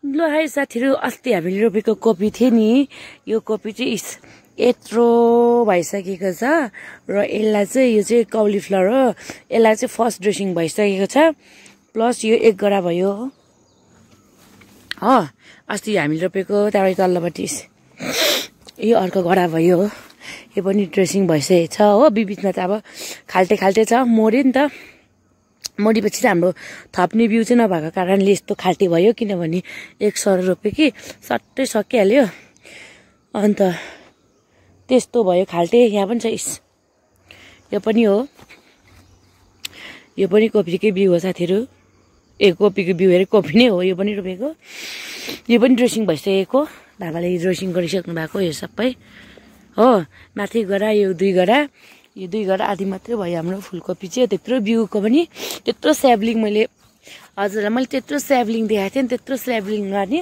ल है साथीहरु अस्ति हामीले रोपेको कोपी थियो नि यो कोपी चाहिँ यत्रो भइसकेको छ र यसलाई चाहिँ यो चाहिँ कौलीफ्लावर हो यसलाई चाहिँ फर्स्ट ड्रेसिङ भइसकेको छ प्लस यो एक गरा भयो हो अस्ति हामीले रोपेको त्यहाँबाट तल्लोपट्टि यो अर्को गरा भयो यो पनि ड्रेसिङ भइसकेको छ हो बिचमा त अब खाल्टे खाल्टे छ मर्यो नि त मरेपछि चाहिँ हाम्रो थप्ने बिउ चाहिँ नभएको कारणले यस्तो खाल्टे भयो किनभने एक सर रोप्यो कि सट्टै सकिहाल्यो अन्त त्यस्तो भयो खाल्टे यहाँ पनि छ यो पनि हो यो पनि कोपीकै बिउ हो साथीहरु कोपीको बिउ हेरे कोपी नै हो यो पनि रोपेको यो पनि ड्रेसिङ भइसकेको बाबाले ड्रेसिङ गरिसक्नु भएको यो सबै हो माथि गरा यो दुई गरा आधी मात्रै भयो हाम्रो फुलकोपी चाहिँ त्यत्रो बिउको पनि त्यत्रो स्याब्लिङ मैले हजुरलाई मैले त्यत्रो स्याब्लिङ देखाएको थिएँ नि त्यत्रो स्याब्लिङ गर्ने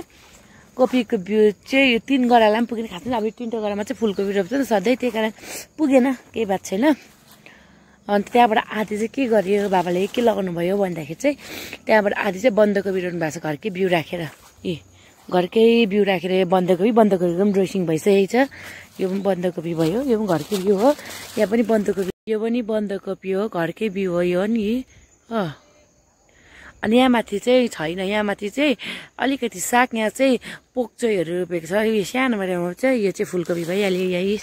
कोपीको बिउ चाहिँ यो 3 गरालाई पनि पुगेन खास अब 3 गरामा चाहिँ फुलकोपी रोप्छ नि सधैँ त्यही कारण पुगेन केही बात छैन अन्त त्यहाँबाट आधी चाहिँ के गर्यो बाबाले के लगाउनु भयो भन्दाखेरि चाहिँ त्यहाँबाट आधी चाहिँ बन्दकोपी रोप्नु भएको छ घरकै बिउ राखेर घरकै बिउ राखेर बन्दकोपीको पनि ड्रेसिङ भइसकेको छ यो पनि बन्दकोपी भयो यो पनि घरकै बिउ हो यहाँ पनि बन्दकोपी यो पनि बन्दकोपी हो घरकै बिउ हो यो नि हो अनि यहाँ माथि चाहिँ छैन यहाँ माथि चाहिँ अलिकति साग यहाँ चाहिँ पोक्चोइहरू रोपेको छ यो सानो चाहिँ यो चाहिँ फुलकोपी भइहाल्यो यही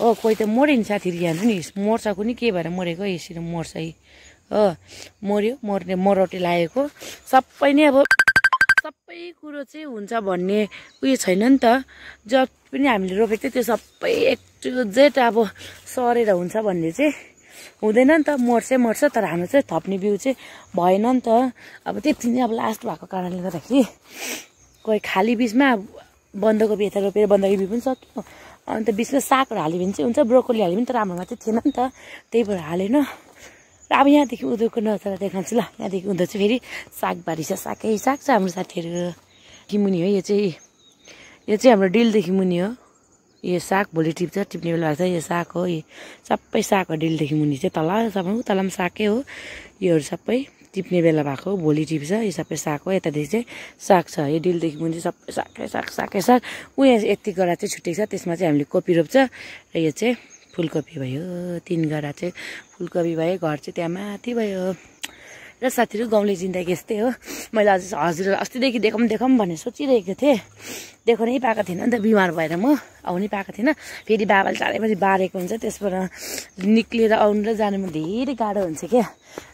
हो कोही त मर्यो नि साथीहरू यहाँ नि मर्छ कुनै के भएर मरेको यसरी मर्छ हो मर्यो मरौटे लागेको सबै नै अब सबै कुरो चाहिँ हुन्छ भन्ने उयो छैन नि त जब पनि हामीले रोपेको थियो त्यो सबै एक टु जेड अब सरेर हुन्छ भन्ने चाहिँ हुँदैन नि त मर्छ तर हाम्रो चाहिँ थप्ने बिउ चाहिँ भएन नि त अब त्यति नै अब लास्ट भएको कारणले गर्दाखेरि कोही खाली बिचमा बन्दकोपी यता रोपेर बन्दकोपी बिउ पनि सक्यो अन्त बिचमा सागहरू हाल्यो भने चाहिँ हुन्छ ब्रोकोली हाल्यो भने तर हाम्रोमा चाहिँ थिएन नि त त्यही भएर हालेन र अब यहाँदेखि उधोको नजारा देखाउँछु ल यहाँदेखि उधो चाहिँ फेरि सागबारी छ सागै साग छ हाम्रो साथीहरू मुनि हो यो चाहिँ हाम्रो डिलदेखि मुनि हो यो साग भोलि टिप्ने बेला लाग्छ यो साग हो यो सबै साग हो डिलदेखि मुनि चाहिँ तल सबै तल पनि सागै हो योहरू सबै टिप्ने बेला भएको भोलि टिप्छ यो सबै साग हो यतादेखि चाहिँ साग छ यो डिलदेखि मुनि सबै सागै साग उयो यति गरा चाहिँ छुटेको छ त्यसमा चाहिँ हामीले कोपी रोप्छ र यो चाहिँ फुलकोपी भयो 3 गरा चाहिँ फुलकोपी भयो घर चाहिँ त्यहाँ माथि भयो र साथीहरू गाउँले जिन्दगी यस्तै हो मैले हजुर अस्तिदेखि देखाउँ भनेर सोचिरहेको थिएँ देखाउनै पाएको थिएन नि त बिमार भएर म आउनै पाएको थिएन फेरि बाबाले चारैपछि बारेको हुन्छ त्यसबाट निक्लिएर आउनु र जानुमा धेरै गाह्रो हुन्छ क्या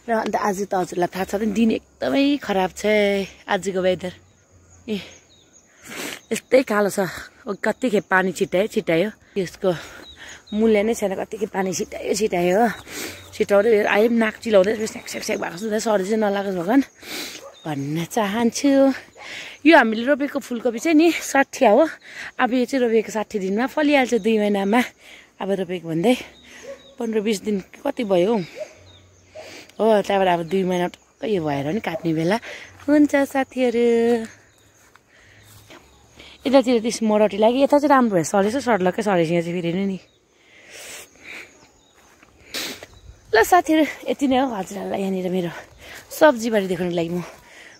र अन्त आज त हजुरलाई थाहा छ दिन एकदमै खराब छ आजको वेदर यस्तै कालो छ कतिखेप पानी छिटायो यसको मूल्य नै छैन कतिखेप पानी छिटायो हो छिटाउँदै अहिले पनि नाक चिलाउँदै स्याक भएको छ सर्दी चाहिँ नलागोस् भगवान् भन्न चाहन्छु यो हामीले रोपेको फुलकोपी चाहिँ नि 60 हो अब यो चाहिँ रोपेको 60 दिनमा फलिहाल्छ 2 महिनामा अब रोपेको भन्दै 15-20 दिन कति भयो हो त्यहाँबाट अब 2 महिना टक्कै यो भएर नि काट्ने बेला हुन्छ साथीहरू यतातिर त्यस मरौटी लाग्यो यता चाहिँ राम्रो भयो सरेछ सर्लकै सरेछ यहाँ चाहिँ फेरि नि ल साथीहरू यति नै हो हजुरहरूलाई यहाँनिर मेरो सब्जीबारी देखाउनुको लागि म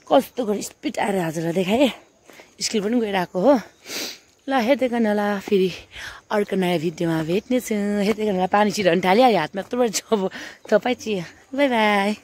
कस्तो गरी स्पिड आएर हजुरलाई देखाएँ स्कुल पनि गएर आएको हो ल हेर्दै गर्नु होला फेरि अर्को नयाँ भिडियोमा भेट्नेछु हेर्दै गर्नु होला पानी छिराउनु थालिहाल्यो हातमा यत्रो थपाइ चिया बाई